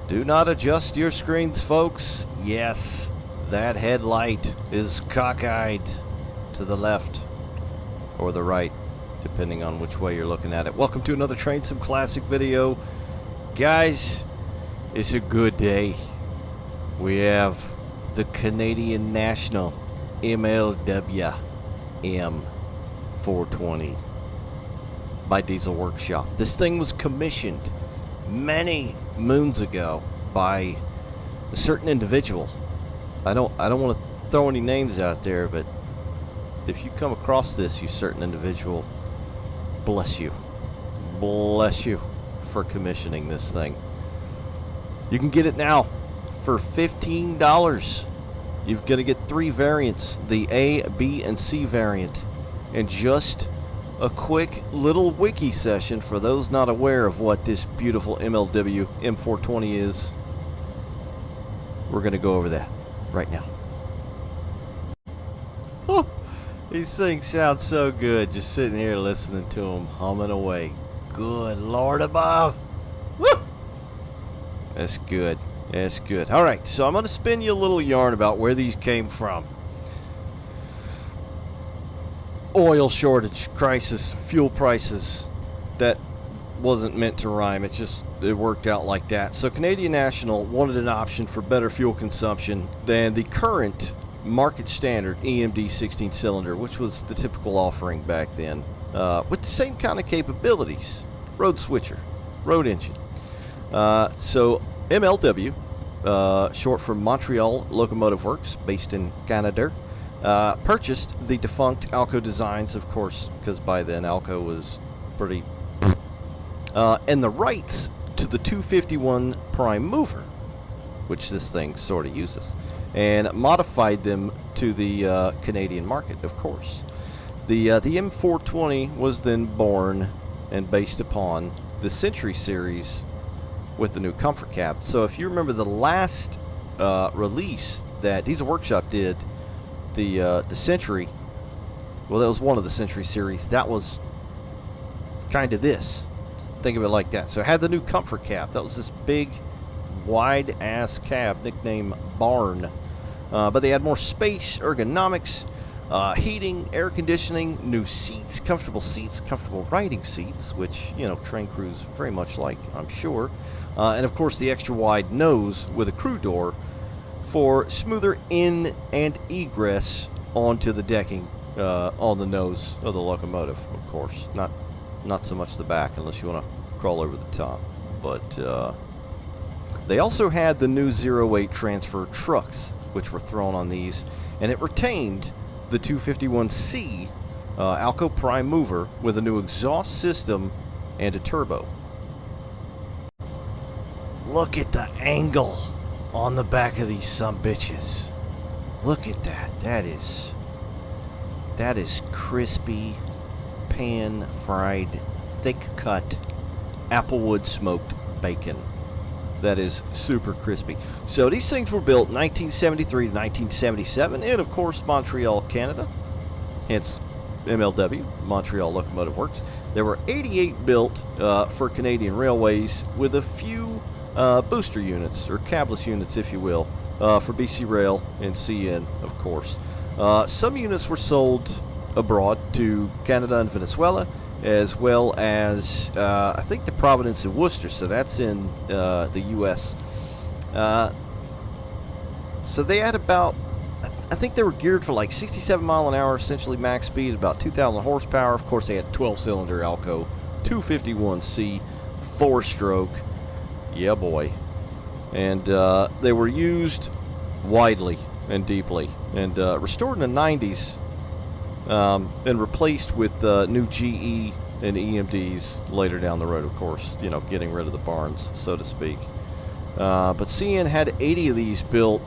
Do not adjust your screens, folks. Yes, that headlight is cockeyed to the left or the right, depending on which way you're looking at it. Welcome to another Train Sim Classic video. Guys, it's a good day. We have the Canadian National MLW M420 by Diesel Workshop. This thing was commissioned many moons ago by a certain individual. I don't want to throw any names out there, but if you come across this, you certain individual, bless you for commissioning this thing. You can get it now for $15. You've got to get 3 variants, the A, B, and C variant, and just a quick little wiki session for those not aware of what this beautiful MLW M420 is. We're going to go over that right now. Oh, these things sound so good, just sitting here listening to them humming away. Good Lord above. Woo! That's good. That's good. All right, so I'm going to spin you a little yarn about where these came from. Oil shortage, crisis, fuel prices. That wasn't meant to rhyme. It worked out like that. So Canadian National wanted an option for better fuel consumption than the current market standard EMD 16 cylinder, which was the typical offering back then, with the same kind of capabilities. Road switcher, road engine. So MLW, short for Montreal Locomotive Works, based in Canada, purchased the defunct Alco designs, of course, because by then Alco was pretty, and the rights to the 251 prime mover, which this thing sort of uses, and modified them to the Canadian market, of course. The M420 was then born and based upon the Century series with the new comfort cab. So if you remember the last release that Diesel Workshop did, the Century, well, that was one of the Century series. That was kind of this. Think of it like that. So it had the new comfort cab. That was this big, wide-ass cab, nicknamed Barn. But they had more space, ergonomics, heating, air conditioning, new seats, comfortable riding seats, which, you know, train crews very much like, I'm sure. And, of course, the extra-wide nose with a crew door for smoother in and egress onto the decking on the nose of the locomotive, of course. Not so much the back, unless you want to crawl over the top. But they also had the new 08 transfer trucks, which were thrown on these, and it retained the 251C Alco Prime mover with a new exhaust system and a turbo. Look at the angle on the back of these sumbitches. Look at that. That is crispy, pan-fried, thick-cut, applewood smoked bacon. That is super crispy. So these things were built 1973 to 1977 in, of course, Montreal, Canada. Hence MLW, Montreal Locomotive Works. There were 88 built for Canadian Railways, with a few booster units, or cabless units, if you will, for BC Rail and CN, of course. Some units were sold abroad to Canada and Venezuela, as well as, I think, the Providence and Worcester, so that's in the U.S. So they had about, I think they were geared for like 67 mile an hour, essentially max speed, about 2,000 horsepower. Of course, they had 12-cylinder Alco, 251C, 4-stroke. Yeah, boy. And they were used widely and deeply, and restored in the 90s, and replaced with new GE and EMDs later down the road, of course, you know, getting rid of the barns, so to speak. But CN had 80 of these built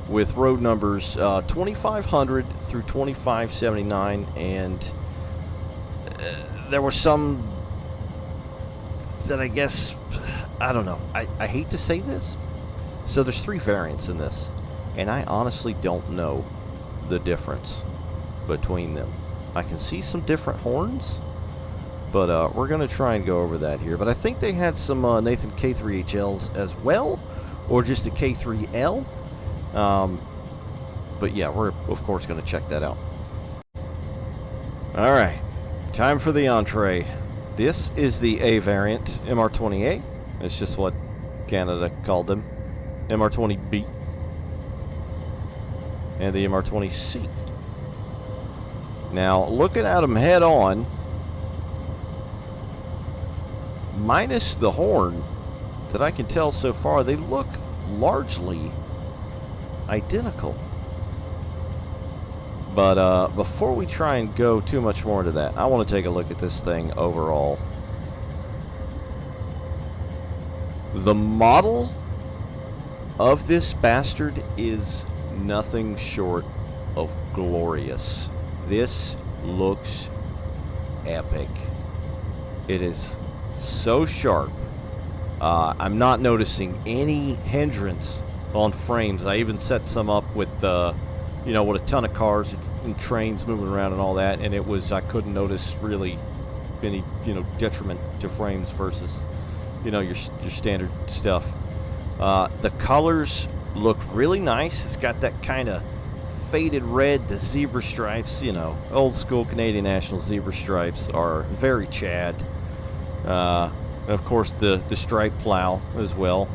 with road numbers 2500 through 2579, and there were some that I guess, I don't know, I hate to say this. So there's 3 variants in this, and I honestly don't know the difference between them. I can see some different horns, but we're going to try and go over that here. But I think they had some Nathan K3HLs as well, or just a K3L. But yeah, we're of course going to check that out. All right, time for the entree. This is the A variant MR20A. It's just what Canada called them. MR20B and the MR20C. Now, looking at them head on, minus the horn that I can tell so far, they look largely identical. But before we try and go too much more into that, I want to take a look at this thing overall. The model of this bastard is nothing short of glorious. This looks epic. It is so sharp. I'm not noticing any hindrance on frames. I even set some up with with a ton of cars and trains moving around and all that, and I couldn't notice really any detriment to frames versus your standard stuff. The colors look really nice. It's got that kind of faded red, the zebra stripes. Old school Canadian National zebra stripes are very Chad. And of course the stripe plow as well.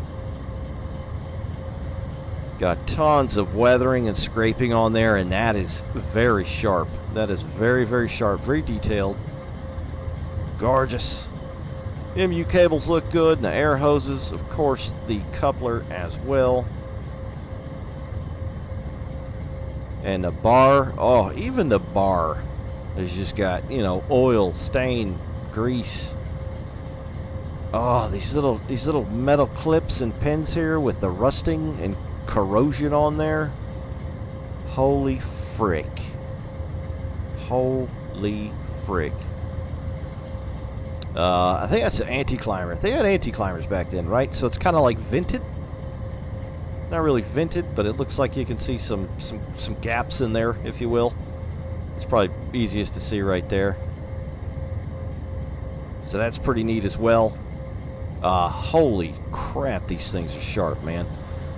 Got tons of weathering and scraping on there, and that is very sharp. That is very, very sharp, very detailed. Gorgeous. MU cables look good, and the air hoses, of course, the coupler as well. And the bar, even the bar has just got, oil, stain, grease. Oh, these little metal clips and pins here with the rusting and corrosion on there. Holy frick. Holy frick. I think that's an anti-climber. They had anti-climbers back then, right? So it's kind of like vented. Not really vented, but it looks like you can see some gaps in there, if you will. It's probably easiest to see right there. So that's pretty neat as well. Holy crap, these things are sharp, man.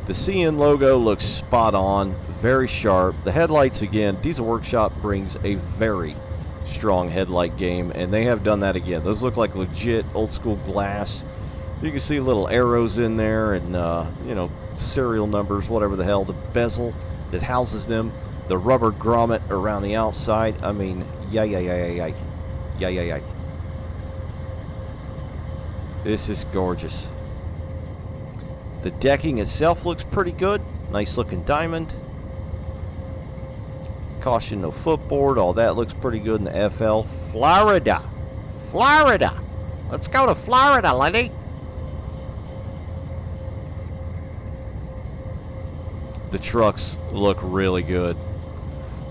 The CN logo looks spot on, very sharp. The headlights, again, Diesel Workshop brings a very strong headlight game, and they have done that again. Those look like legit old school glass. You can see little arrows in there and, serial numbers, whatever the hell. The bezel that houses them, the rubber grommet around the outside. I mean, yay. This is gorgeous. The decking itself looks pretty good. Nice looking diamond. Caution no footboard. All that looks pretty good in the FL. Florida. Let's go to Florida, Lenny. The trucks look really good.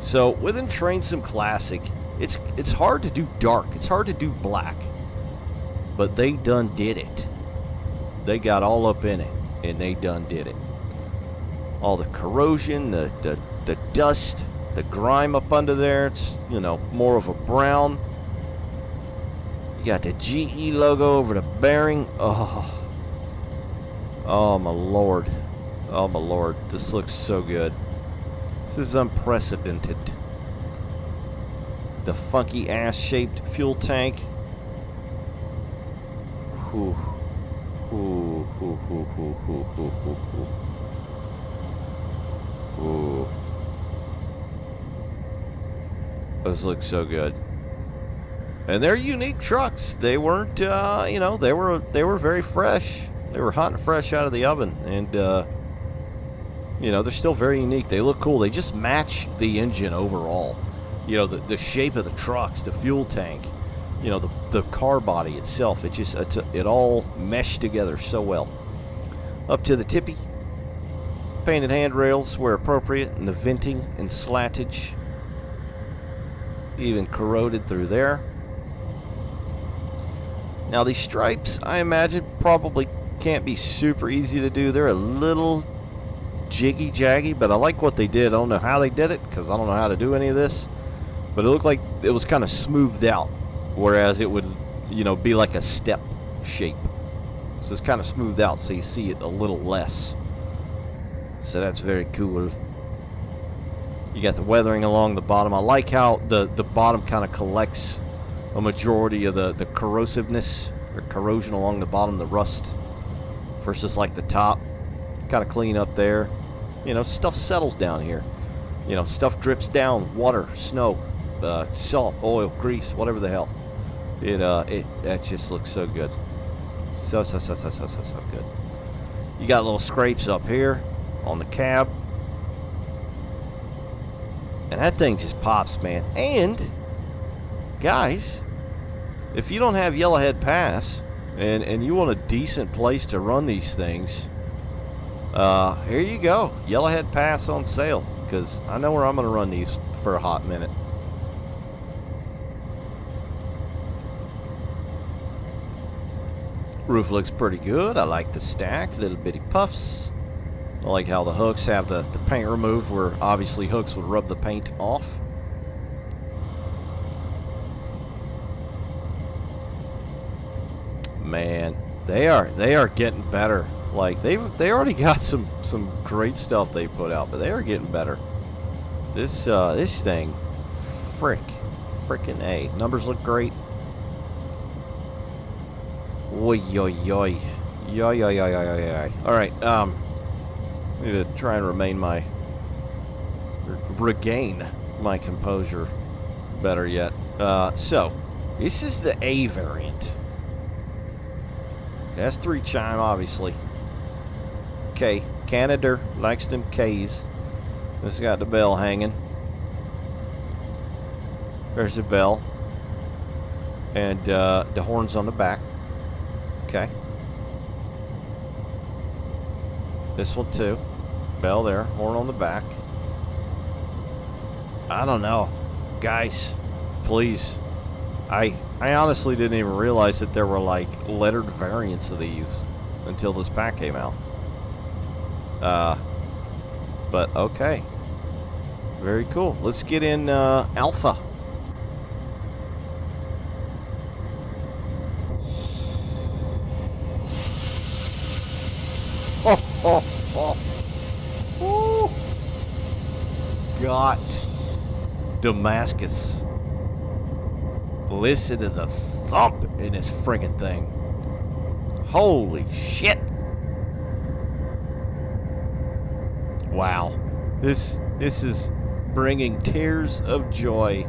So within Train Sim Classic, it's hard to do dark. It's hard to do black. But they done did it. They got all up in it. And they done did it. All the corrosion, the dust, the grime up under there, it's, more of a brown. You got the GE logo over the bearing. Oh my lord. Oh my lord. This looks so good. This is unprecedented. The funky ass shaped fuel tank. Ooh. Those look so good. And they're unique trucks. They weren't, they were very fresh. They were hot and fresh out of the oven. And, they're still very unique. They look cool. They just match the engine overall. The shape of the trucks, the fuel tank. The car body itself, it all meshed together so well. Up to the tippy, painted handrails where appropriate, and the venting and slattage even corroded through there. Now these stripes, I imagine, probably can't be super easy to do. They're a little jiggy-jaggy, but I like what they did. I don't know how they did it, because I don't know how to do any of this, but it looked like it was kind of smoothed out. Whereas it would, be like a step shape. So it's kind of smoothed out so you see it a little less. So that's very cool. You got the weathering along the bottom. I like how the bottom kind of collects a majority of the corrosiveness or corrosion along the bottom, the rust, versus like the top. Kind of clean up there. You know, stuff settles down here. You know, stuff drips down, water, snow, salt, oil, grease, whatever the hell. That just looks so good. So good. You got little scrapes up here on the cab. And that thing just pops, man. And, guys, if you don't have Yellowhead Pass and you want a decent place to run these things, here you go. Yellowhead Pass on sale. Because I know where I'm going to run these for a hot minute. Roof looks pretty good. I like the stack, little bitty puffs. I like how the hooks have the paint removed, where obviously hooks would rub the paint off. Man, they are getting better. Like they already got some great stuff they put out, but they are getting better. This thing, frickin' A. Numbers look great. Oi, oi, oi. Yoy, yoy, yoy, yoy, yoy. Alright, need to try and regain my composure better yet. So, this is the A variant. That's 3 chime, obviously. K. Canada likes them K's. This got the bell hanging. There's the bell. And the horns on the back. Okay. This one too. Bell there. Horn on the back. I don't know. Guys, please. I honestly didn't even realize that there were like lettered variants of these until this pack came out. But okay. Very cool. Let's get in Alpha. Oh. Got Damascus. Listen to the thump in this friggin' thing. Holy shit. Wow. This is bringing tears of joy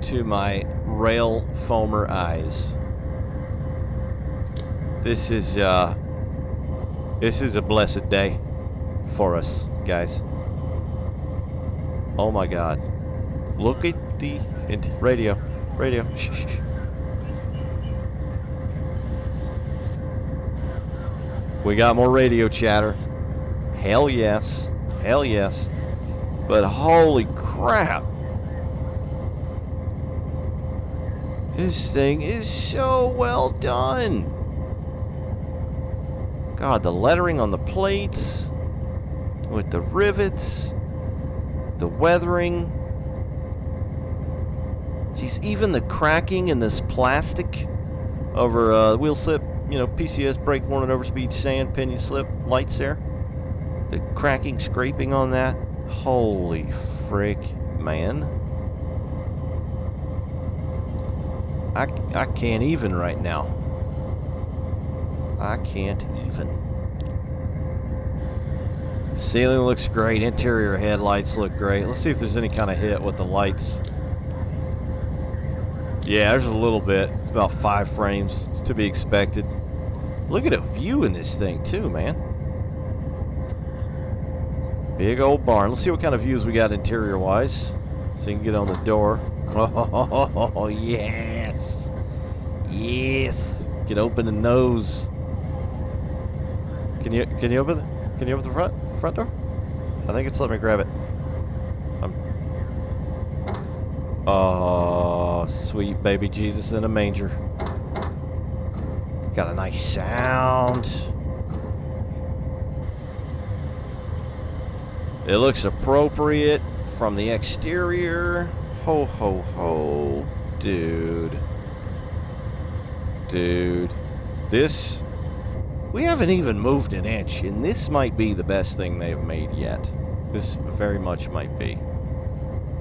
to my rail foamer eyes. This is a blessed day for us, guys. Oh my God. Look at the radio. Shh. We got more radio chatter. Hell yes. But holy crap. This thing is so well done. God, the lettering on the plates, with the rivets, the weathering. Jeez, even the cracking in this plastic over wheel slip, you know, PCS, brake warning, overspeed, sand, pinion slip, lights there. The cracking, scraping on that. Holy frick, man. I can't even right now. I can't even. Ceiling looks great. Interior headlights look great. Let's see if there's any kind of hit with the lights. Yeah, there's a little bit. It's about 5 frames. It's to be expected. Look at a view in this thing too, man. Big old barn. Let's see what kind of views we got interior wise. So you can get on the door. Oh, yes. Can open the nose. Can you open the front door? I think it's letting me grab it. Oh, sweet baby Jesus in a manger. Got a nice sound. It looks appropriate from the exterior. Ho, ho, ho. Dude. This We haven't even moved an inch, and this might be the best thing they've made yet. This very much might be.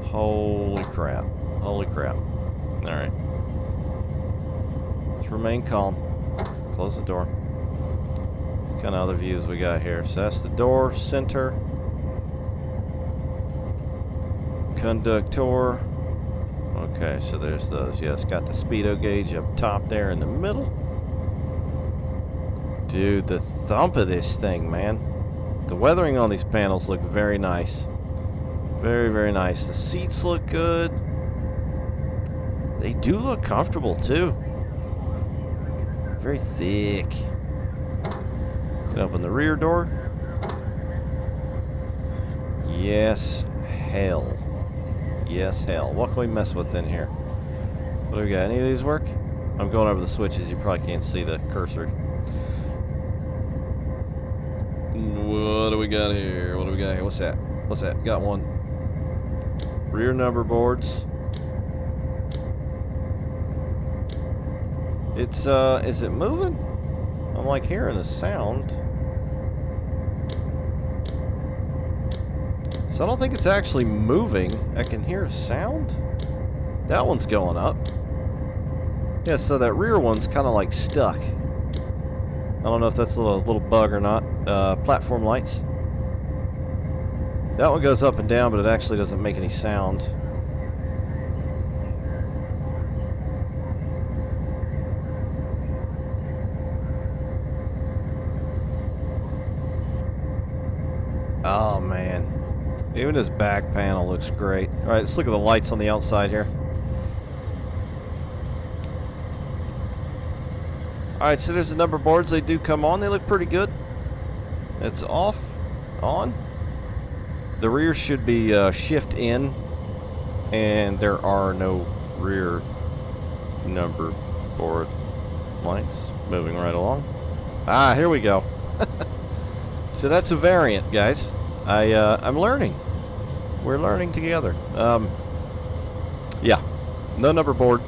Holy crap. Holy crap. Alright. Let's remain calm. Close the door. What kind of other views we got here? So that's the door, center. Conductor. Okay, so there's those. Yeah, it's got the speedo gauge up top there in the middle. Dude, the thump of this thing, man. The weathering on these panels look very nice. Very, very nice. The seats look good. They do look comfortable, too. Very thick. Open the rear door. Yes, hell. Yes, hell. What can we mess with in here? What do we got? Any of these work? I'm going over the switches. You probably can't see the cursor. What do we got here? What do we got here? What's that? What's that? Got one. Rear number boards. It's, is it moving? I'm like hearing a sound. So I don't think it's actually moving. I can hear a sound. That one's going up. Yeah, so that rear one's kind of like stuck. I don't know if that's a little bug or not. Platform lights. That one goes up and down, but it actually doesn't make any sound. Oh, man. Even his back panel looks great. Alright, let's look at the lights on the outside here. Alright, so there's the number boards. They do come on. They look pretty good. It's off. On. The rear should be shift in. And there are no rear number board lights. Moving right along. Ah, here we go. So that's a variant, guys. I'm learning. We're learning together. Yeah. No number board.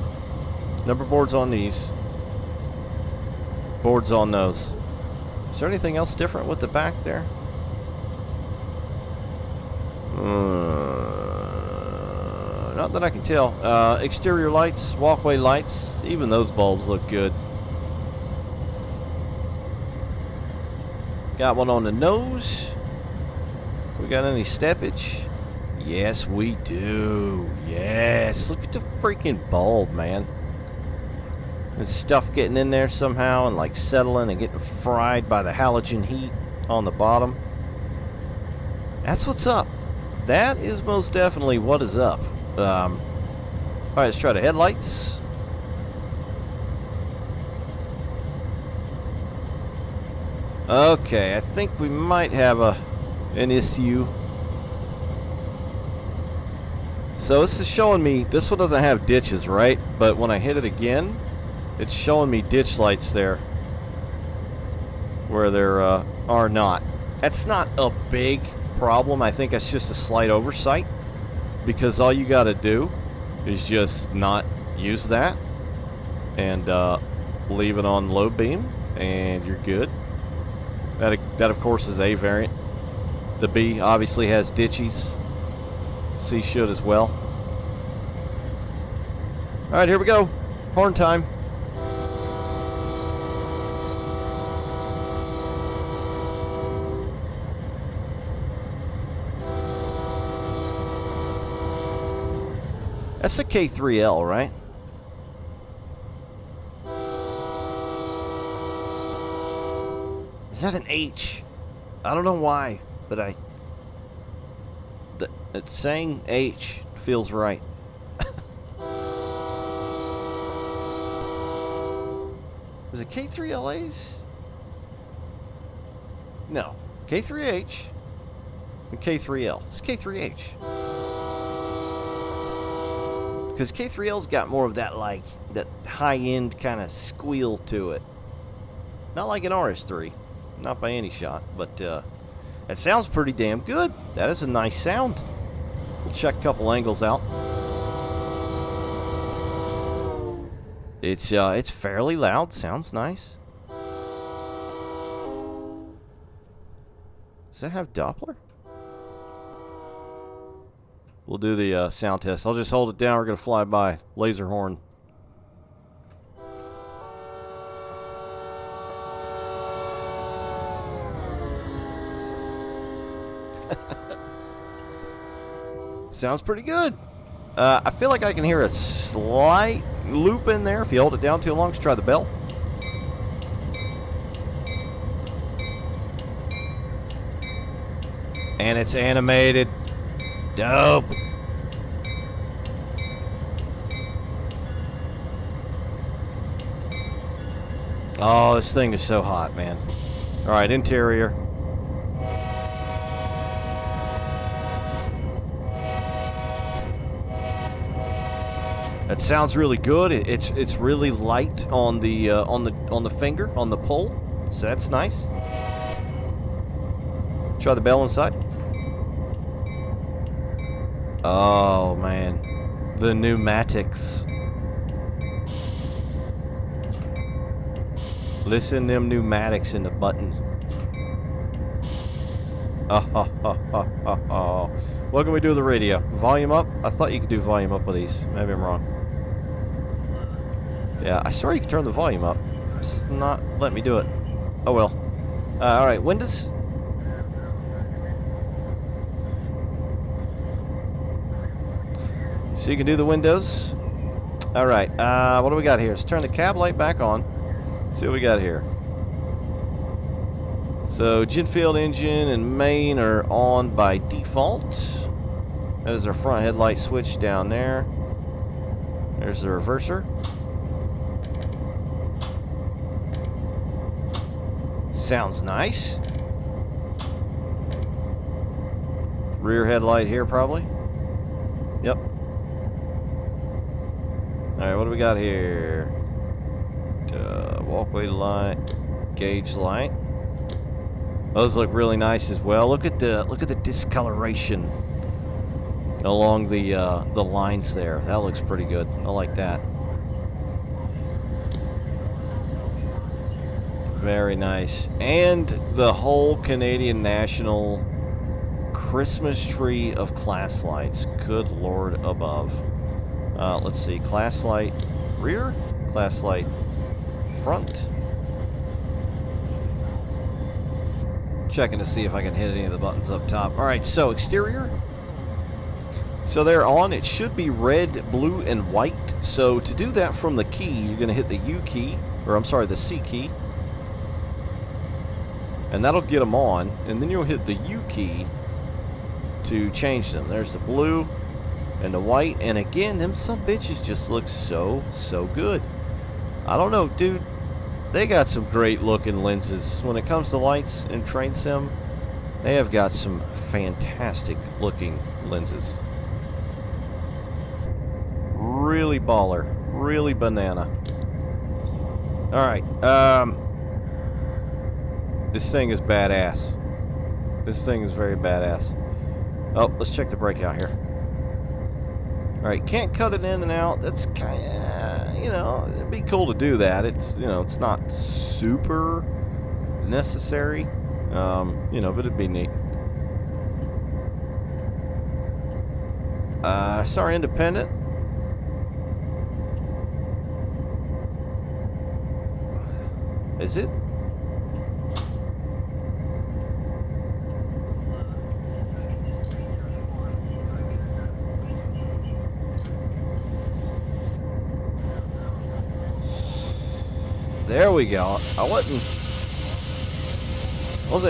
Number boards on these. Boards on those. Is there anything else different with the back there? Not that I can tell. Exterior lights, walkway lights, even those bulbs look good. Got one on the nose. We got any steppage? Yes, we do. Yes. Look at the freaking bulb, man. And stuff getting in there somehow and like settling and getting fried by the halogen heat on the bottom. That's what's up. That is most definitely what is up. Alright, let's try the headlights. Okay, I think we might have an issue. So this is showing me, this one doesn't have ditches, right? But when I hit it again, it's showing me ditch lights there where there are not. That's not a big problem. I think that's just a slight oversight, because all you got to do is just not use that and leave it on low beam and you're good. That of course is A variant. The B obviously has ditchies. C should as well. Alright, here we go. Horn time. That's the K3L, right? Is that an H? I don't know why, but it's saying H feels right. Is it K3LAs? No. K3H and K3L. It's K3H. Because K3L's got more of that, like, that high-end kind of squeal to it. Not like an RS3. Not by any shot. But, it sounds pretty damn good. That is a nice sound. We'll check a couple angles out. It's fairly loud. Sounds nice. Does that have Doppler? We'll do the sound test. I'll just hold it down. We're going to fly by. Laser horn. Sounds pretty good. I feel like I can hear a slight loop in there. If you hold it down too long, let's try the bell. And it's animated. Dope. Oh, this thing is so hot, man. All right, interior. It sounds really good. It's really light on the finger, on the pull. So that's nice. Try the bell inside. Oh man, the pneumatics. Listen to them pneumatics in the button. Oh. What can we do with the radio? Volume up? I thought you could do volume up with these. Maybe I'm wrong. Yeah, I swear you could turn the volume up. It's not letting me do it. Oh well. Alright, windows. So you can do the windows. Alright, what do we got here? Let's turn the cab light back on. See what we got here. So, Ginfield engine and main are on by default. That is our front headlight switch down there. There's the reverser. Sounds nice. Rear headlight here, probably. Yep. Alright, what do we got here? Walkway light, gauge light. Those look really nice as well. Look at the discoloration along the lines there. That looks pretty good. I like that. Very nice. And the whole Canadian National Christmas tree of class lights. Good Lord above. Let's see. Class light rear, class light front. Checking to see if I can hit any of the buttons up top. Alright, so exterior. So they're on. It should be red, blue, and white. So to do that from the key, you're going to hit the U key, or I'm sorry, the C key. And that'll get them on. And then you'll hit the U key to change them. There's the blue and the white. And again, them some bitches just look so good. I don't know, dude. They got some great looking lenses. When it comes to lights in train sim, they have got some fantastic looking lenses. Really baller. Really banana. Alright. This thing is badass. This thing is very badass. Oh, let's check the brake out here. Alright, can't cut it in and out. That's kind of, you know, it'd be cool to do that. It's, you know, it's not super necessary, you know, but it'd be neat. Sorry, independent. Is it? There we go. I wasn't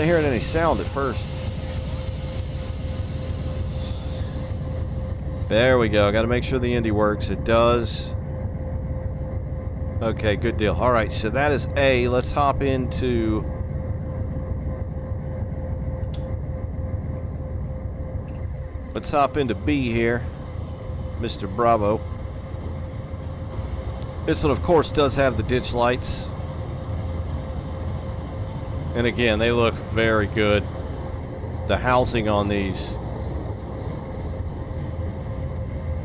hearing any sound at first. There we go. Got to make sure the Indy works. It does. Okay, good deal. All right, so that is A. Let's hop into B here, Mr. Bravo. This one, of course, does have the ditch lights. And again, they look very good. The housing on these,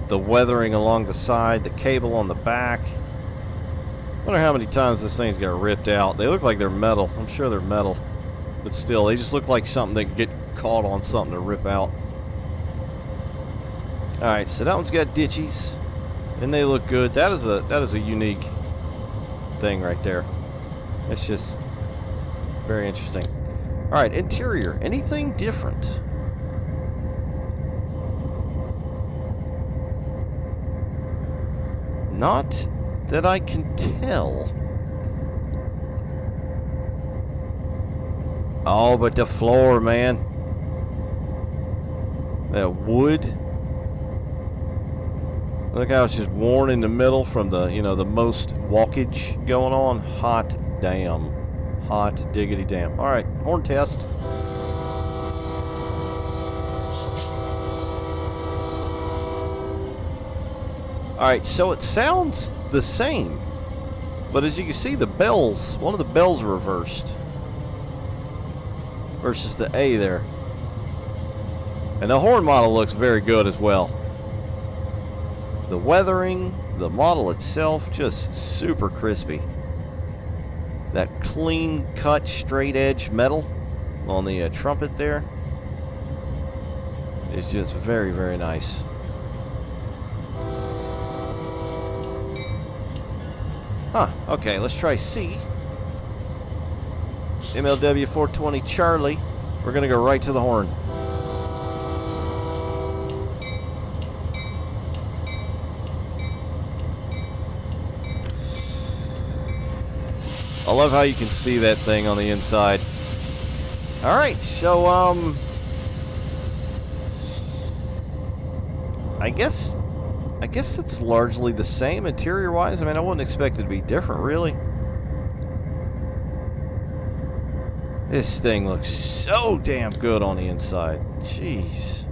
the weathering along the side, the cable on the back. I wonder how many times this thing's got ripped out. They look like they're metal. I'm sure they're metal. but still, they just look like something that can get caught on something to rip out. Alright, so that one's got ditchies, and they look good. That is a unique thing right there. That's just very interesting. Alright, interior. Anything different? Not that I can tell. Oh, but the floor, man. That wood. Look how it's just worn in the middle from the, you know, the most walkage going on. Hot damn. Hot diggity damn. Alright, horn test. Alright, so it sounds the same. But as you can see, the bells, one of the bells are reversed. Versus the A there. And the horn model looks very good as well. The weathering, the model itself, just super crispy. That clean cut, straight edge metal on the trumpet there is just very, very nice. Huh, okay, let's try C. MLW 420 Charlie. We're going to go right to the horn. I love how you can see that thing on the inside. Alright, so, I guess it's largely the same interior-wise. I mean, I wouldn't expect it to be different, really. This thing looks so damn good on the inside. Jeez.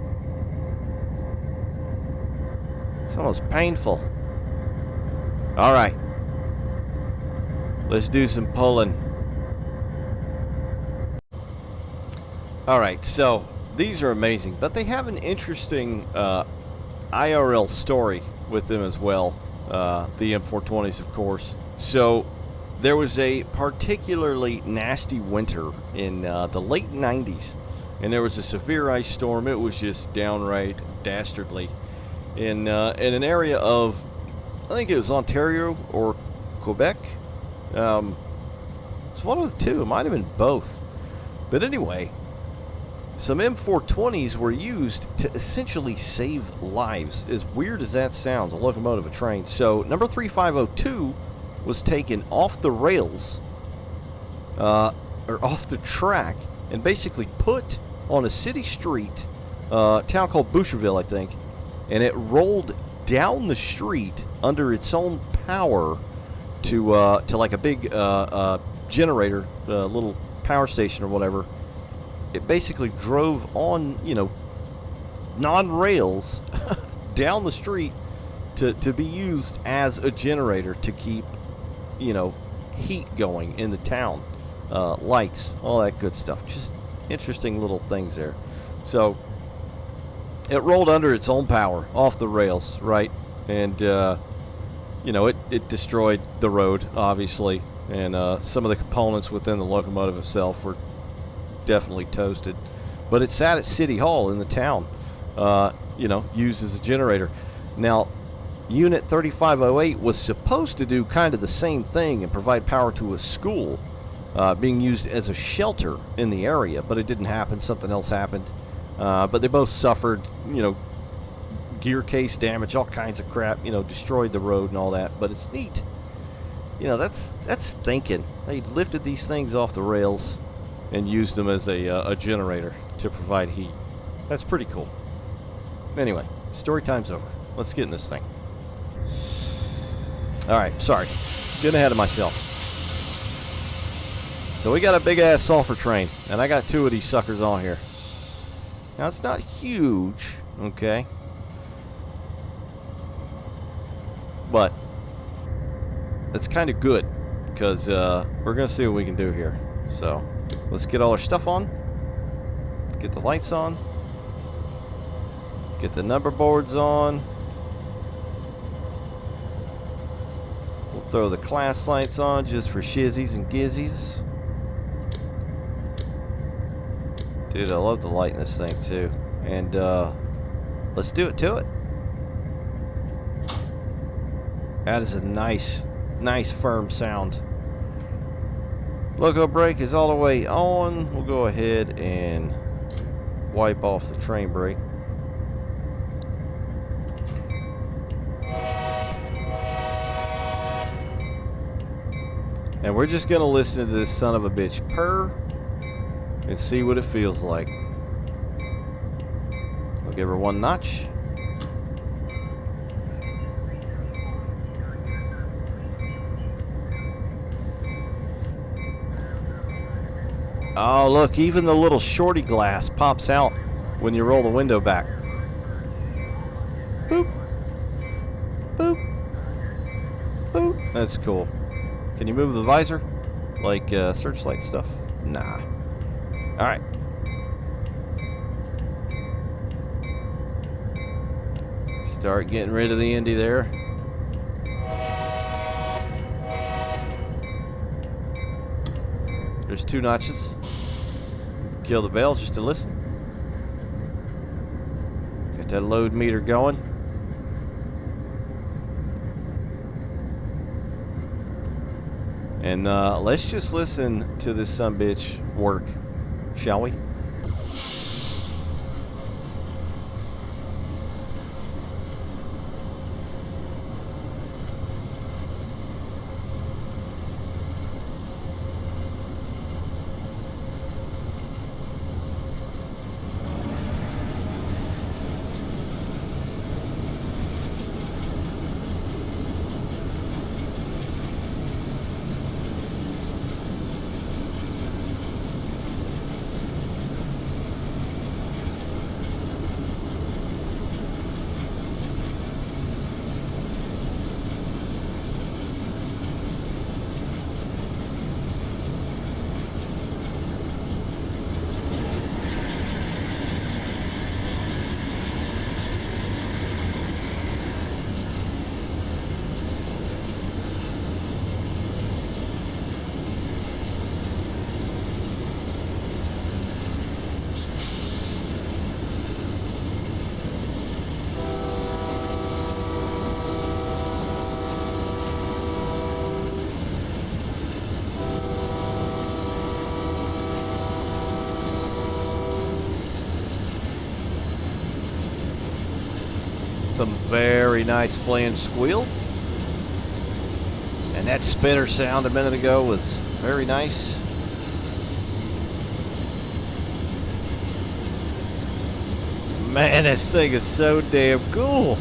It's almost painful. Alright. Let's do some pulling. Alright, so these are amazing, but they have an interesting IRL story with them as well. The M420s, of course. So there was a particularly nasty winter in the late 90s, and there was a severe ice storm. It was just downright dastardly in an area of, I think it was Ontario or Quebec. It's one of the two. It might have been both. But anyway, some M420s were used to essentially save lives. As weird as that sounds, a locomotive, a train. So number 3502 was taken off the rails, or off the track, and basically put on a city street, town called Boucherville, I think, and it rolled down the street under its own power to like a big generator, little power station or whatever. It basically drove on, you know, non-rails down the street to be used as a generator to keep, you know, heat going in the town, lights, all that good stuff. Just interesting little things there. So it rolled under its own power off the rails, right? And you know, it destroyed the road, obviously, and some of the components within the locomotive itself were definitely toasted. But it sat at City Hall in the town, you know, used as a generator. Now, Unit 3508 was supposed to do kind of the same thing and provide power to a school, being used as a shelter in the area, but it didn't happen. Something else happened. But they both suffered, you know, gear case damage, all kinds of crap, you know, destroyed the road and all that. But it's neat. You know, that's thinking. They lifted these things off the rails and used them as a generator to provide heat. That's pretty cool. Anyway, story time's over. Let's get in this thing. Alright, sorry. Getting ahead of myself. So we got a big ass sulfur train, and I got two of these suckers on here. Now it's not huge, okay? But that's kind of good, because we're going to see what we can do here. So let's get all our stuff on. Get the lights on. Get the number boards on. We'll throw the class lights on just for shizzies and gizzies. Dude, I love the light in this thing too. And let's do it to it. That is a nice firm sound. Loco brake is all the way on. We'll go ahead and wipe off the train brake. And we're just going to listen to this son of a bitch purr and see what it feels like. I'll give her one notch. Oh, look, even the little shorty glass pops out when you roll the window back. Boop. Boop. Boop. That's cool. Can you move the visor? Like searchlight stuff? Nah. Alright. Start getting rid of the Indy there. There's 2 notches. Kill the bell just to listen. Got that load meter going. And let's just listen to this sumbitch work, shall we? Some very nice flange squeal. And that spinner sound a minute ago was very nice. Man, this thing is so damn cool.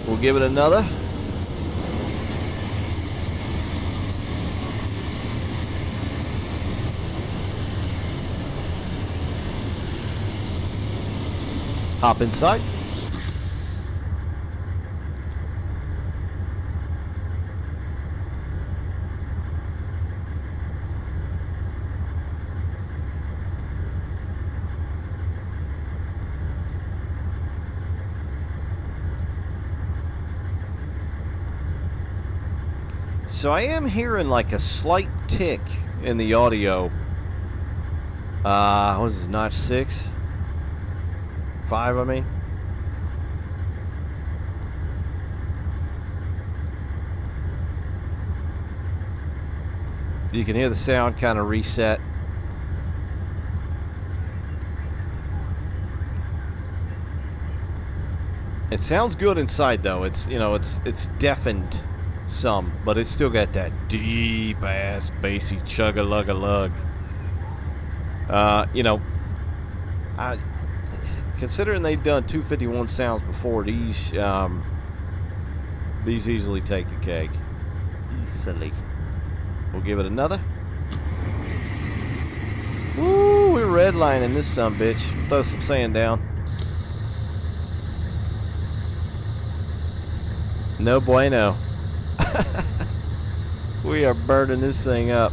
We'll give it another. Hop inside. So I am hearing like a slight tick in the audio. What is this, notch 6? 5, I mean. You can hear the sound kind of reset. It sounds good inside though. It's, you know, it's deafened some, but it's still got that deep ass bassy chug-a-lug-a-lug. You know, considering they've done 251 sounds before, these easily take the cake. Easily. We'll give it another. Woo, we're redlining this sumbitch. Throw some sand down. No bueno. We are burning this thing up.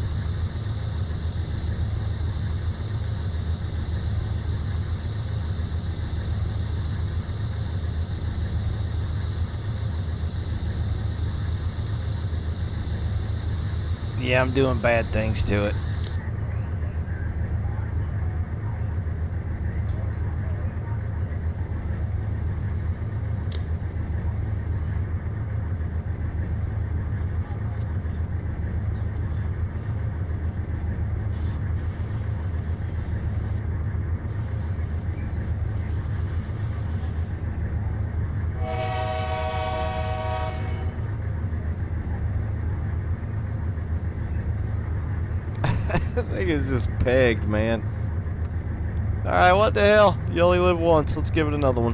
Yeah, I'm doing bad things to it. I think it's just pegged, man. Alright, what the hell? You only live once. Let's give it another one.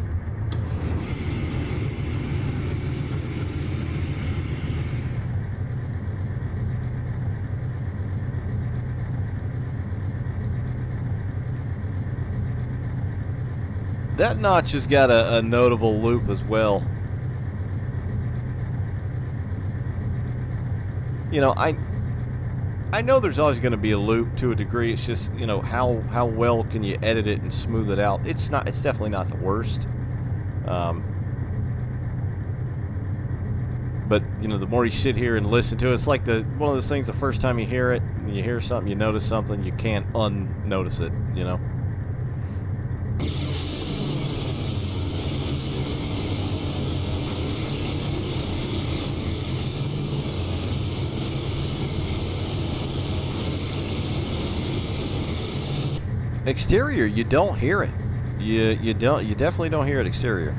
That notch has got a notable loop as well. You know, I know there's always going to be a loop to a degree. It's just, you know, how well can you edit it and smooth it out. It's definitely not the worst. But, you know, the more you sit here and listen to it, it's like one of those things, the first time you hear it, and you hear something, you notice something, you can't unnotice it, you know? Exterior, you don't hear it. You definitely don't hear it exterior.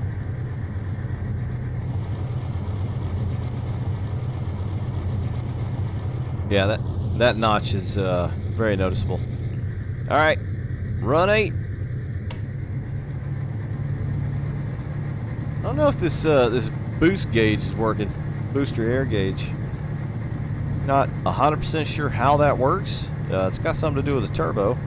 Yeah, that notch is very noticeable. All right, run 8. I don't know if this boost gauge is working. Booster air gauge. Not 100% sure how that works. It's got something to do with the turbo.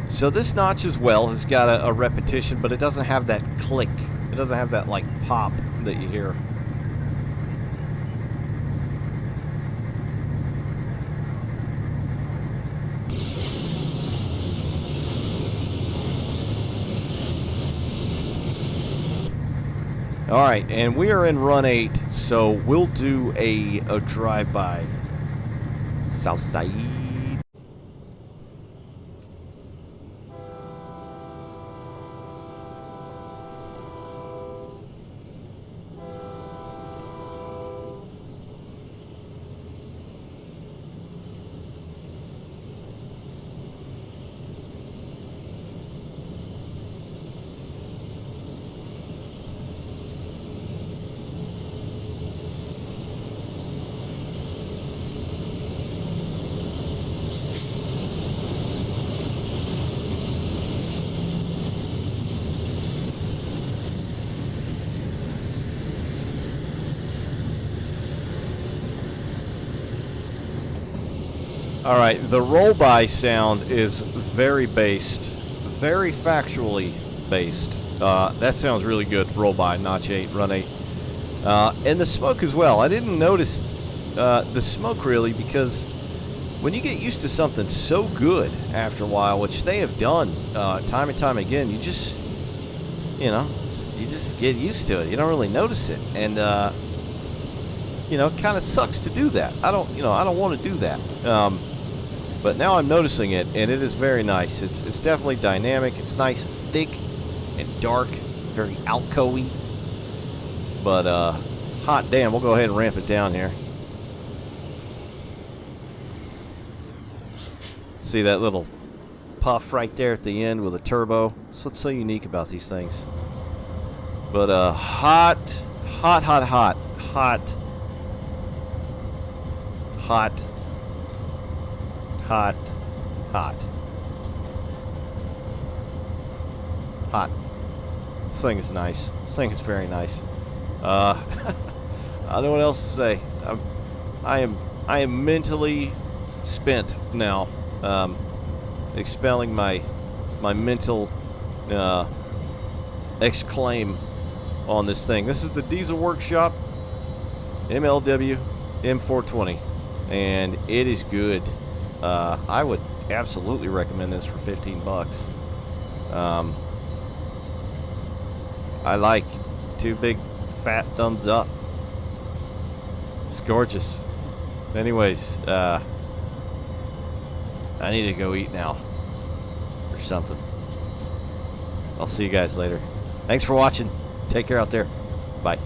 So this notch as well has got a repetition, but it doesn't have that click. It doesn't have that like pop that you hear. All right, and we are in run 8, so we'll do a drive-by. South side. Alright, the roll-by sound is very based, very factually based. That sounds really good, roll-by, notch 8, run 8. And the smoke as well. I didn't notice the smoke really, because when you get used to something so good after a while, which they have done time and time again, you just, you know, you just get used to it. You don't really notice it. And, you know, it kind of sucks to do that. I don't want to do that. But now I'm noticing it, and it is very nice. It's definitely dynamic. It's nice, thick, and dark, very alcoy. But hot damn, we'll go ahead and ramp it down here. See that little puff right there at the end with a turbo? That's what's so unique about these things. But hot, hot, hot, hot, hot, hot. Hot, hot, hot. This thing is nice. This thing is very nice. I don't know what else to say. I am mentally spent now. Expelling my mental exclaim on this thing. This is the Diesel Workshop MLW M420, and it is good. I would absolutely recommend this for 15 bucks. I like 2 big fat thumbs up. It's gorgeous. Anyways, I need to go eat now or something. I'll see you guys later. Thanks for watching. Take care out there. Bye.